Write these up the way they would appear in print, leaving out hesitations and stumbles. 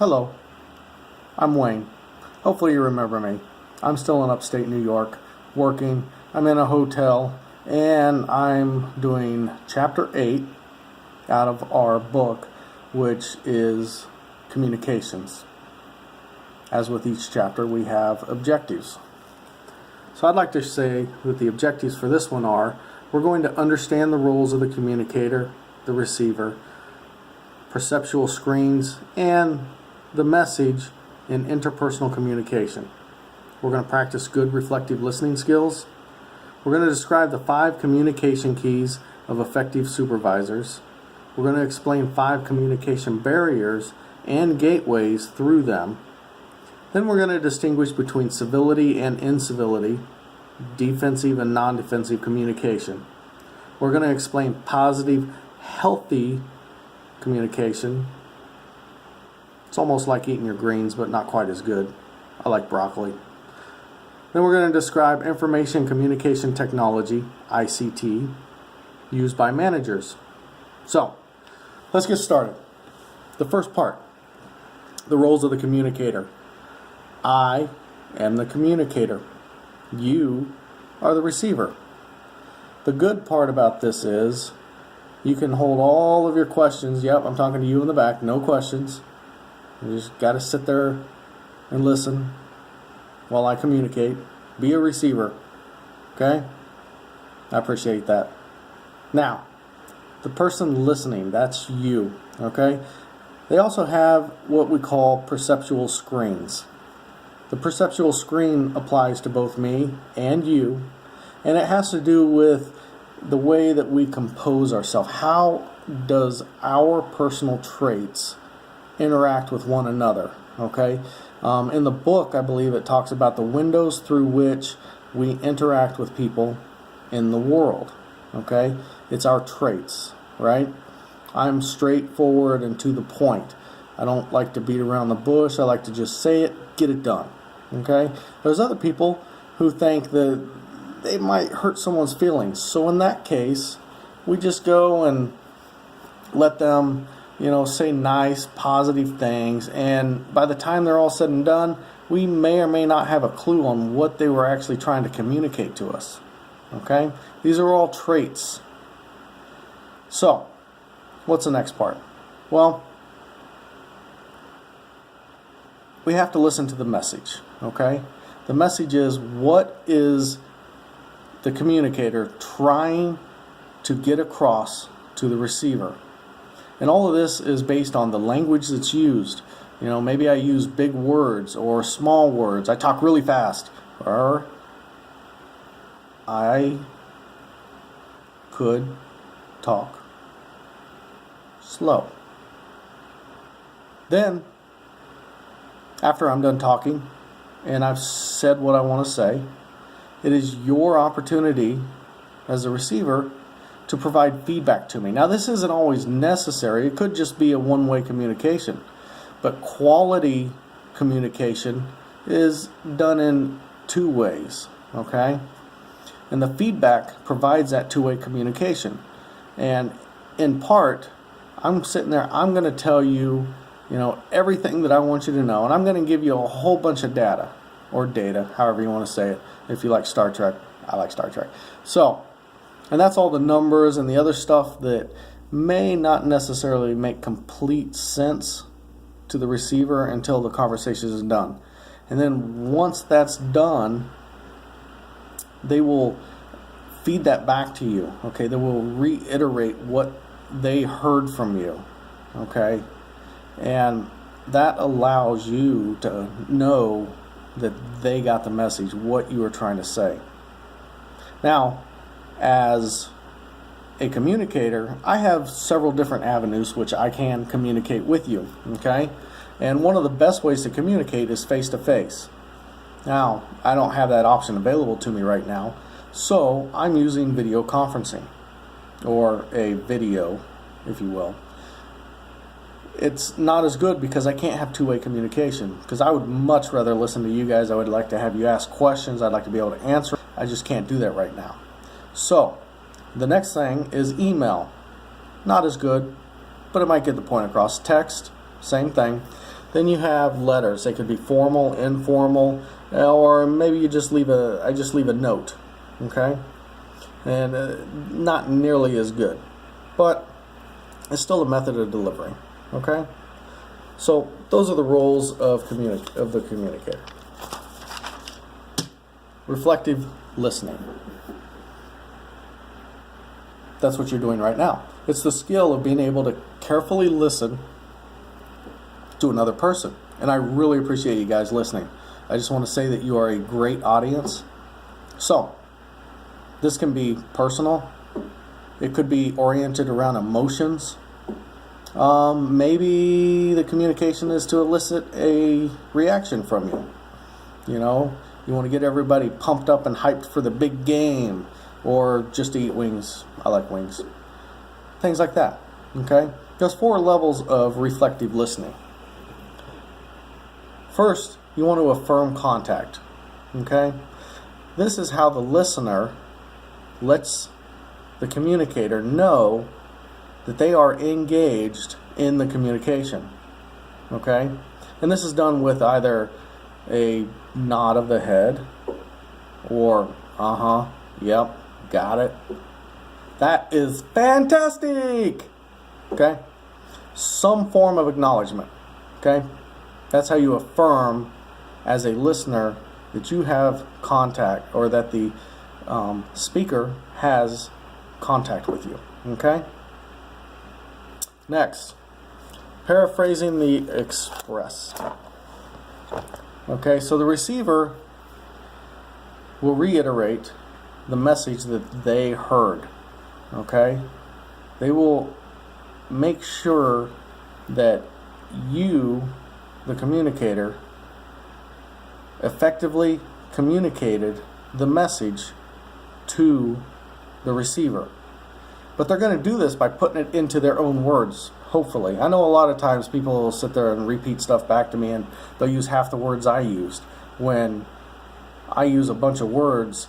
Hello, I'm Wayne. Hopefully you remember me. I'm still in upstate New York, working. I'm in a hotel, and I'm doing Chapter 8 out of our book, which is Communications. As with each chapter, we have objectives. So I'd like to say that the objectives for this one are, we're going to understand the roles of the communicator, the receiver, perceptual screens, and the message in interpersonal communication. We're going to practice good reflective listening skills. We're going to describe the 5 communication keys of effective supervisors. We're going to explain 5 communication barriers and gateways through them. Then we're going to distinguish between civility and incivility, defensive and non-defensive communication. We're going to explain positive, healthy communication. It's almost like eating your greens, but not quite as good. I like broccoli. Then we're going to describe information communication technology, ICT, used by managers. So, let's get started. The first part, the roles of the communicator. I am the communicator. You are the receiver. The good part about this is you can hold all of your questions. Yep, I'm talking to you in the back. No questions. You just got to sit there and listen while I communicate. Be a receiver. Okay? I appreciate that. Now, the person listening, that's you. Okay? They also have what we call perceptual screens. The perceptual screen applies to both me and you, and it has to do with the way that we compose ourselves. How does our personal traits interact with one another? Okay? In the book, I believe it talks about the windows through which we interact with people in the world. Okay? It's our traits, right? I'm straightforward and to the point. I don't like to beat around the bush. I like to just say it, get it done. Okay? There's other people who think that they might hurt someone's feelings. So in that case, we just go and let them, say nice, positive things. And by the time they're all said and done, we may or may not have a clue on what they were actually trying to communicate to us. Okay? These are all traits. So, what's the next part? Well, we have to listen to the message. Okay? The message is, what is the communicator trying to get across to the receiver? And all of this is based on the language that's used. Maybe I use big words or small words. I talk really fast. Or I could talk slow. Then, after I'm done talking and I've said what I want to say, it is your opportunity as a receiver to provide feedback to me. Now, this isn't always necessary. It could just be a one-way communication. But quality communication is done in 2 ways, okay? And the feedback provides that 2-way communication. And in part, I'm sitting there, I'm going to tell you, everything that I want you to know. And I'm going to give you a whole bunch of data, or data, however you want to say it. If you like Star Trek, I like Star Trek. So, and that's all the numbers and the other stuff that may not necessarily make complete sense to the receiver until the conversation is done. And then once that's done, they will feed that back to you. Okay, they will reiterate what they heard from you. Okay, and that allows you to know that they got the message, what you were trying to say. Now, as a communicator, I have several different avenues which I can communicate with you, okay? And one of the best ways to communicate is face-to-face. Now, I don't have that option available to me right now, so I'm using video conferencing, or a video, if you will. It's not as good because I can't have 2-way communication, because I would much rather listen to you guys. I would like to have you ask questions. I'd like to be able to answer. I just can't do that right now. So, the next thing is email. Not as good, but it might get the point across. Text, same thing. Then you have letters. They could be formal, informal, or maybe I just leave a note, okay? And not nearly as good, but it's still a method of delivery, okay? So those are the roles of the communicator. Reflective listening. That's what you're doing right now. It's the skill of being able to carefully listen to another person. And I really appreciate you guys listening. I just want to say that you are a great audience. So, this can be personal. It could be oriented around emotions. Maybe the communication is to elicit a reaction from you. You know, you want to get everybody pumped up and hyped for the big game, or just to eat wings. I like wings. Things like that. Okay? There's 4 levels of reflective listening. First, you want to affirm contact. Okay? This is how the listener lets the communicator know that they are engaged in the communication. Okay? And this is done with either a nod of the head or, yep, got it. That is fantastic! Okay? Some form of acknowledgement. Okay? That's how you affirm as a listener that you have contact, or that the speaker has contact with you. Okay? Next, paraphrasing the express. Okay, so the receiver will reiterate the message that they heard. Okay? They will make sure that you, the communicator, effectively communicated the message to the receiver. But they're going to do this by putting it into their own words, hopefully. I know a lot of times people will sit there and repeat stuff back to me, and they'll use half the words I used. When I use a bunch of words,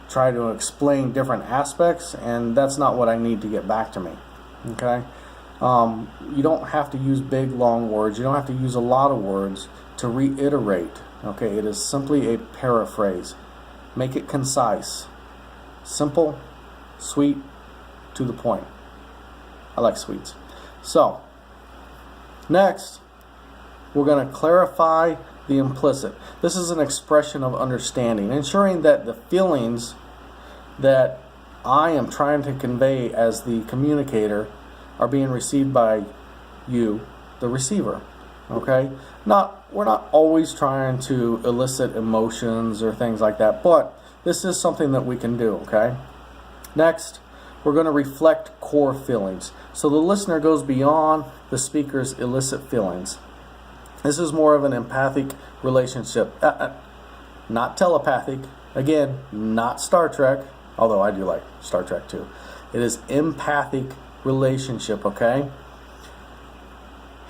try to explain different aspects, and that's not what I need to get back to me. Okay? You don't have to use big, long words. You don't have to use a lot of words to reiterate. Okay? It is simply a paraphrase. Make it concise. Simple, sweet, to the point. I like sweets. So, next, we're going to clarify the implicit. This is an expression of understanding, ensuring that the feelings that I am trying to convey as the communicator are being received by you, the receiver. Okay? We're not always trying to elicit emotions or things like that, but this is something that we can do. Okay? Next, we're going to reflect core feelings. So the listener goes beyond the speaker's illicit feelings. This is more of an empathic relationship. Not telepathic. Again, not Star Trek. Although I do like Star Trek too. It is empathic relationship, okay?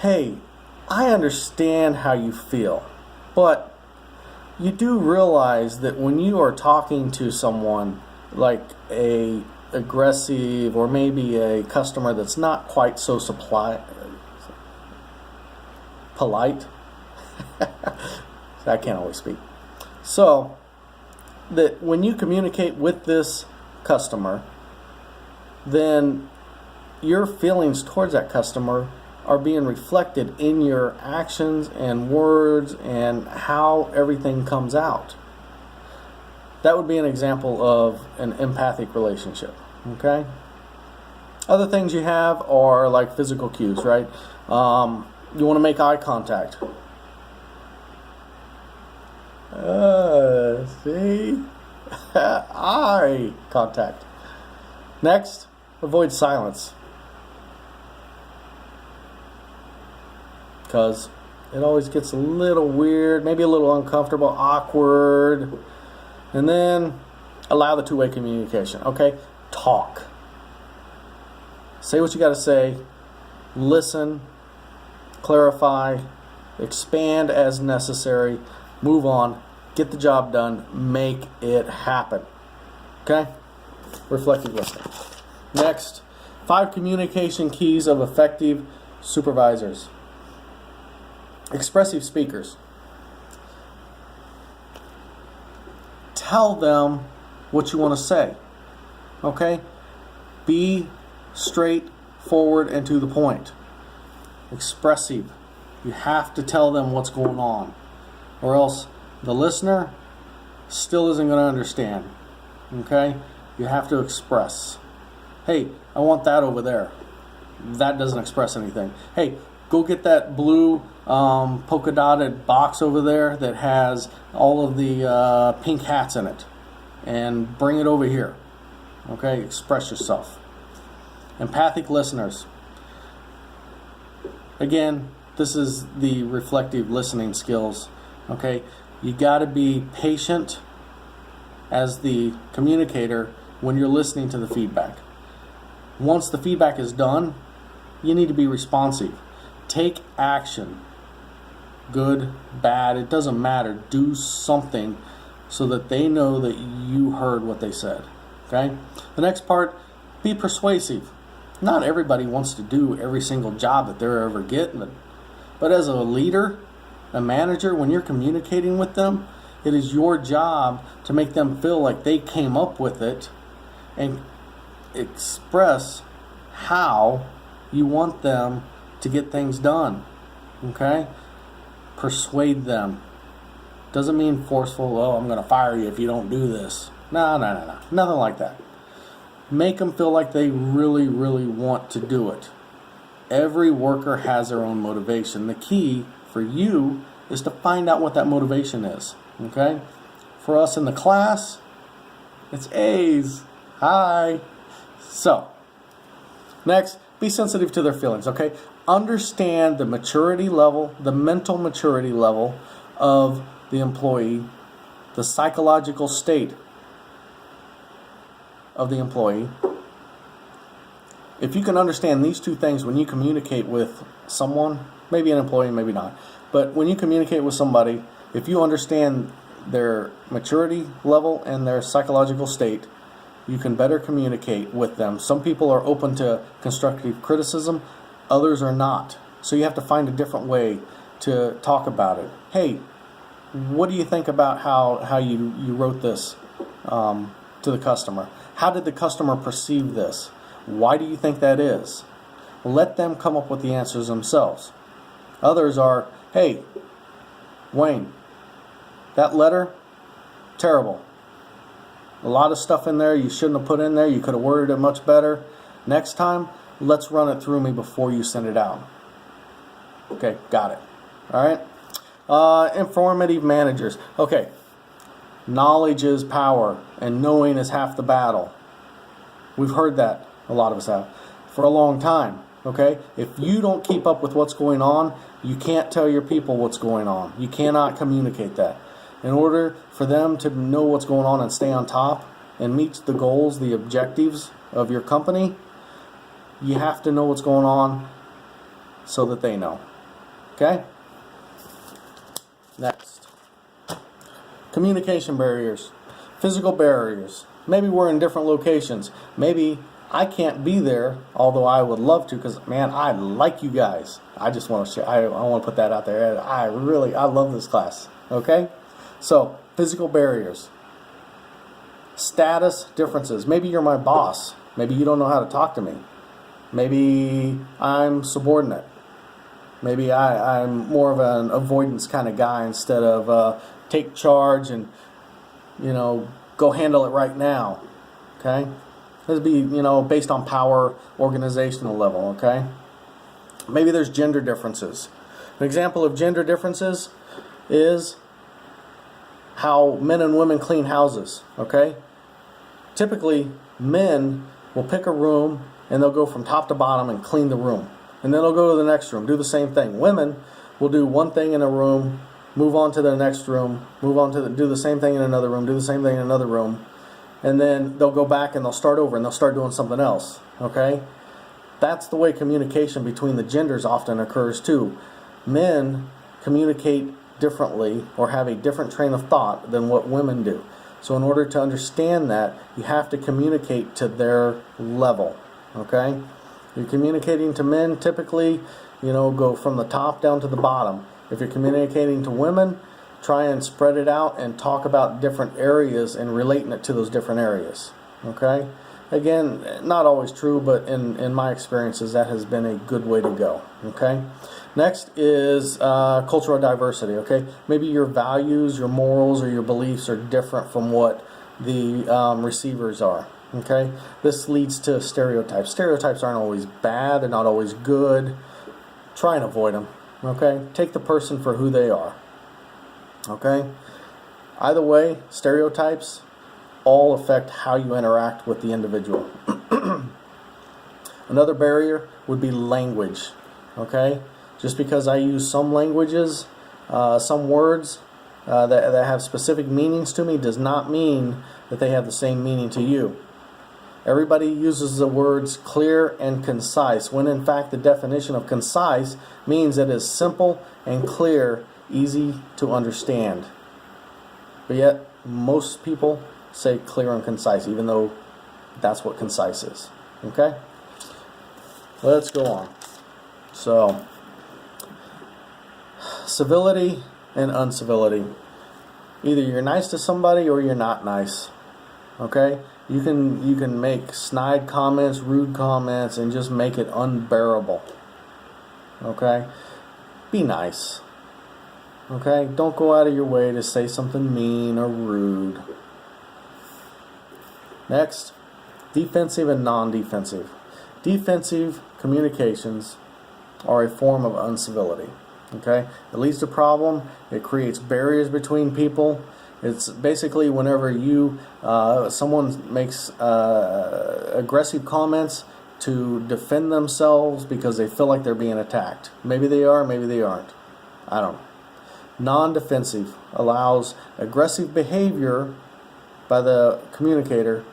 Hey, I understand how you feel. But you do realize that when you are talking to someone like a aggressive, or maybe a customer that's not quite so polite. I can't always speak. So, that when you communicate with this customer, then your feelings towards that customer are being reflected in your actions and words and how everything comes out. That would be an example of an empathic relationship. Okay? Other things you have are like physical cues, right? You want to make eye contact. See? Eye contact. Next, avoid silence. Because it always gets a little weird, maybe a little uncomfortable, awkward. And then allow the two-way communication. Okay? Talk. Say what you got to say. Listen. Clarify. Expand as necessary. Move on. Get the job done. Make it happen. Okay? Reflective listening. Next, 5 communication keys of effective supervisors. Expressive speakers. Tell them what you want to say. Okay? Be straightforward and to the point. Expressive. You have to tell them what's going on, or else the listener still isn't going to understand. Okay? You have to express. Hey, I want that over there. That doesn't express anything. Hey, go get that blue polka dotted box over there that has all of the pink hats in it, and bring it over here. Okay? Express yourself. Empathic listeners. Again, this is the reflective listening skills. Okay? You got to be patient as the communicator when you're listening to the feedback. Once the feedback is done, you need to be responsive. Take action. Good, bad, it doesn't matter. Do something so that they know that you heard what they said. Okay? The next part, be persuasive. Not everybody wants to do every single job that they're ever getting. But as a leader, a manager, when you're communicating with them, it is your job to make them feel like they came up with it and express how you want them to get things done. Okay? Persuade them. Doesn't mean forceful, oh, I'm going to fire you if you don't do this. No. Nothing like that. Make them feel like they really, really want to do it. Every worker has their own motivation. The key for you is to find out what that motivation is. Okay? For us in the class, it's A's. Hi. So, next, be sensitive to their feelings, okay? Understand the maturity level, the mental maturity level of the employee, the psychological state of the employee. If you can understand these two things when you communicate with someone, maybe an employee, maybe not, but when you communicate with somebody, if you understand their maturity level and their psychological state, you can better communicate with them. Some people are open to constructive criticism, others are not. So you have to find a different way to talk about it. Hey, what do you think about how you wrote this to the customer? How did the customer perceive this? Why do you think that is? Let them come up with the answers themselves. Others are, hey, Wayne, that letter, terrible. A lot of stuff in there you shouldn't have put in there. You could have worded it much better. Next time, let's run it through me before you send it out. Okay, got it. All right. Informative managers. Okay. Knowledge is power, and knowing is half the battle. We've heard that, a lot of us have, for a long time. Okay? If you don't keep up with what's going on, you can't tell your people what's going on. You cannot communicate that. In order for them to know what's going on and stay on top and meet the goals, the objectives of your company, you have to know what's going on so that they know. Okay? Next. Communication barriers. Physical barriers. Maybe we're in different locations. Maybe I can't be there, although I would love to, because, man, I like you guys. I just want to share. I want to put that out there. I love this class. Okay? So, physical barriers. Status differences. Maybe you're my boss. Maybe you don't know how to talk to me. Maybe I'm subordinate. Maybe I'm more of an avoidance kind of guy instead of take charge and, go handle it right now. Okay? This would be, based on power, organizational level. Okay? Maybe there's gender differences. An example of gender differences is how men and women clean houses. Okay? Typically, men will pick a room and they'll go from top to bottom and clean the room. And then they'll go to the next room, do the same thing. Women will do one thing in a room, move on to the next room, do the same thing in another room, do the same thing in another room, and then they'll go back and they'll start over and they'll start doing something else. Okay? That's the way communication between the genders often occurs too. Men communicate differently or have a different train of thought than what women do. So in order to understand that, you have to communicate to their level. Okay? You're communicating to men, typically, go from the top down to the bottom. If you're communicating to women, try and spread it out and talk about different areas and relating it to those different areas. Okay? Again, not always true, but in my experiences, that has been a good way to go. Okay? Next is cultural diversity. Okay? Maybe your values, your morals, or your beliefs are different from what the receivers are. Okay? This leads to stereotypes. Stereotypes aren't always bad. They're not always good. Try and avoid them. Okay? Take the person for who they are. Okay? Either way, stereotypes all affect how you interact with the individual. Another barrier would be language. Okay? Just because I use some languages, some words that have specific meanings to me does not mean that they have the same meaning to you. Everybody uses the words clear and concise, when in fact the definition of concise means that it is simple and clear, easy to understand. But yet, most people say clear and concise, even though that's what concise is. Okay? Let's go on. So, civility and uncivility. Either you're nice to somebody or you're not nice. Okay? You can make snide comments, rude comments, and just make it unbearable. Okay? Be nice. Okay? Don't go out of your way to say something mean or rude. Next, defensive and non-defensive. Defensive communications are a form of uncivility. Okay? It leads to problem. It creates barriers between people. It's basically whenever someone makes aggressive comments to defend themselves because they feel like they're being attacked. Maybe they are, maybe they aren't. I don't know. Non-defensive allows aggressive behavior by the communicator,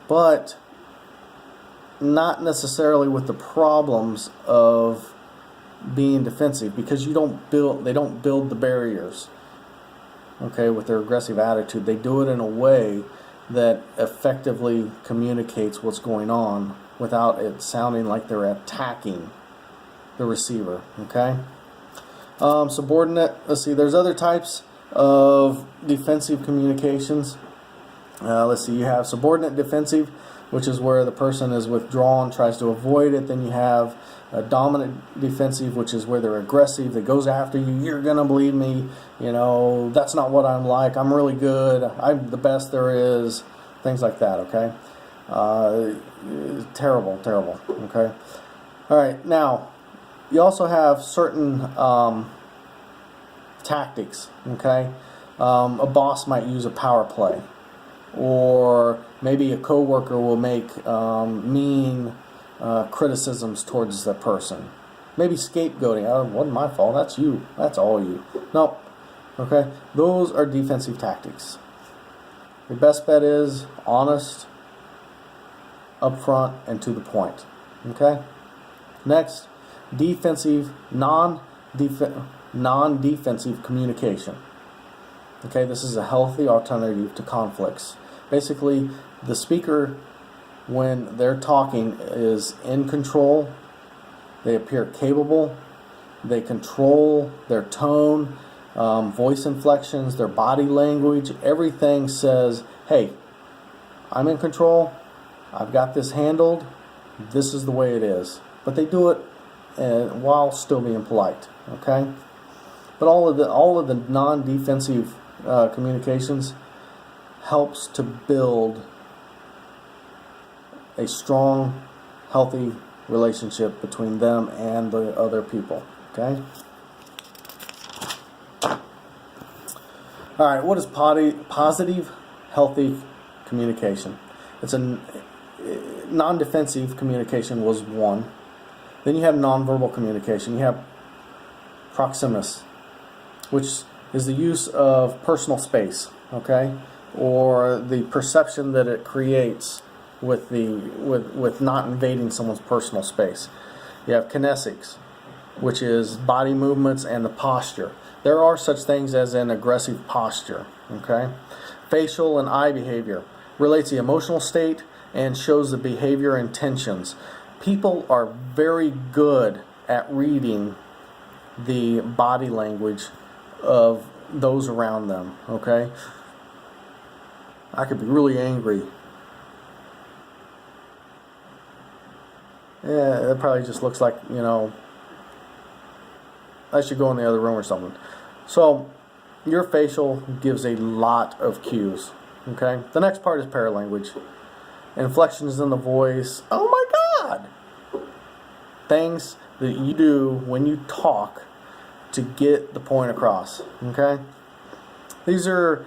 but not necessarily with the problems of being defensive, because they don't build the barriers. Okay, with their aggressive attitude, they do it in a way that effectively communicates what's going on without it sounding like they're attacking the receiver. Okay, subordinate. Let's see. There's other types of defensive communications. Let's see. You have subordinate defensive, which is where the person is withdrawn, tries to avoid it. Then you have a dominant defensive, which is where they're aggressive, that goes after you. You're going to believe me. You know, that's not what I'm like. I'm really good. I'm the best there is. Things like that, okay? Terrible. Okay? All right, now, you also have certain tactics, okay? A boss might use a power play. Or maybe a coworker will make mean criticisms towards the person. Maybe scapegoating. Oh, it wasn't my fault. That's you. That's all you. No. Okay? Those are defensive tactics. Your best bet is honest, upfront, and to the point. Okay? Next, defensive, non-defensive communication. Okay, this is a healthy alternative to conflicts. Basically, the speaker, when they're talking, is in control. They appear capable. They control their tone, voice inflections, their body language. Everything says, hey, I'm in control. I've got this handled. This is the way it is. But they do it while still being polite. Okay? But all of the non-defensive communications helps to build a strong, healthy relationship between them and the other people. Okay? All right, what is positive, healthy communication? It's a non-defensive communication was one. Then you have nonverbal communication. You have proximus, which is the use of personal space, okay, or the perception that it creates with not invading someone's personal space. You have kinesics, which is body movements and the posture. There are such things as an aggressive posture, okay? Facial and eye behavior relates the emotional state and shows the behavior intentions. People are very good at reading the body language of those around them, okay? I could be really angry. Yeah, it probably just looks like, I should go in the other room or something. So, your facial gives a lot of cues, okay? The next part is paralanguage. Inflections in the voice. Oh my God! Things that you do when you talk to get the point across, okay? These are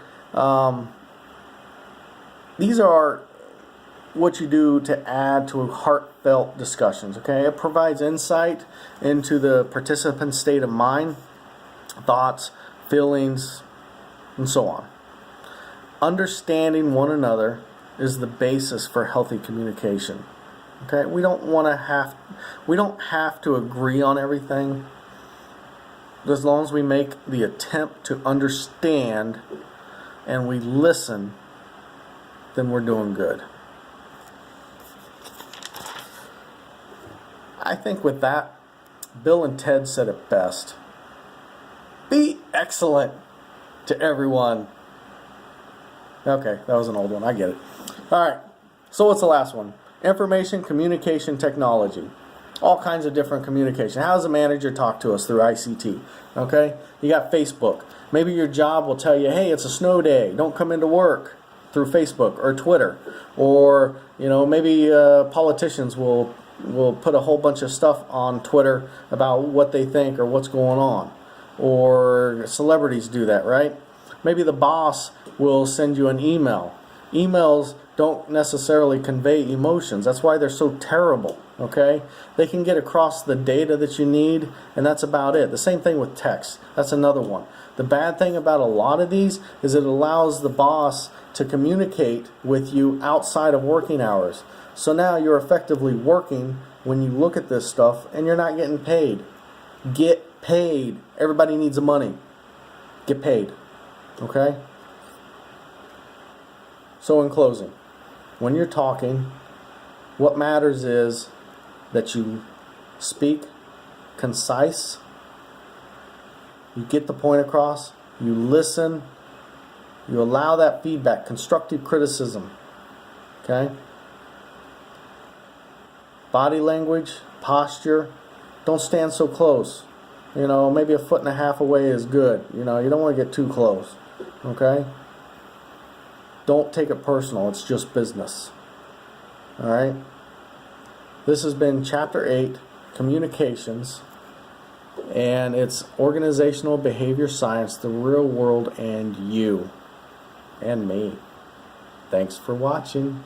what you do to add to heartfelt discussions, okay? It provides insight into the participant's state of mind, thoughts, feelings, and so on. Understanding one another is the basis for healthy communication. Okay? We don't have to agree on everything. As long as we make the attempt to understand and we listen, then we're doing good. I think with that, Bill and Ted said it best. Be excellent to everyone. Okay, that was an old one. I get it. All right, so what's the last one? Information communication technology. All kinds of different communication. How does a manager talk to us through ICT? Okay, you got Facebook. Maybe your job will tell you, hey, it's a snow day. Don't come into work, through Facebook or Twitter. Or, maybe politicians will put a whole bunch of stuff on Twitter about what they think or what's going on. Or celebrities do that, right? Maybe the boss will send you an email. Emails don't necessarily convey emotions. That's why they're so terrible, okay? They can get across the data that you need, and that's about it. The same thing with text. That's another one. The bad thing about a lot of these is it allows the boss to communicate with you outside of working hours. So now you're effectively working when you look at this stuff, and you're not getting paid. Get paid. Everybody needs the money. Get paid. Okay? So in closing, when you're talking, what matters is that you speak concise, you get the point across, you listen, you allow that feedback, constructive criticism. Okay? Body language, posture, don't stand so close. Maybe 1.5 feet away is good. You don't want to get too close. Okay? Don't take it personal. It's just business. All right? This has been Chapter 8, Communications, and it's Organizational Behavior Science, the Real World, and You, and me. Thanks for watching.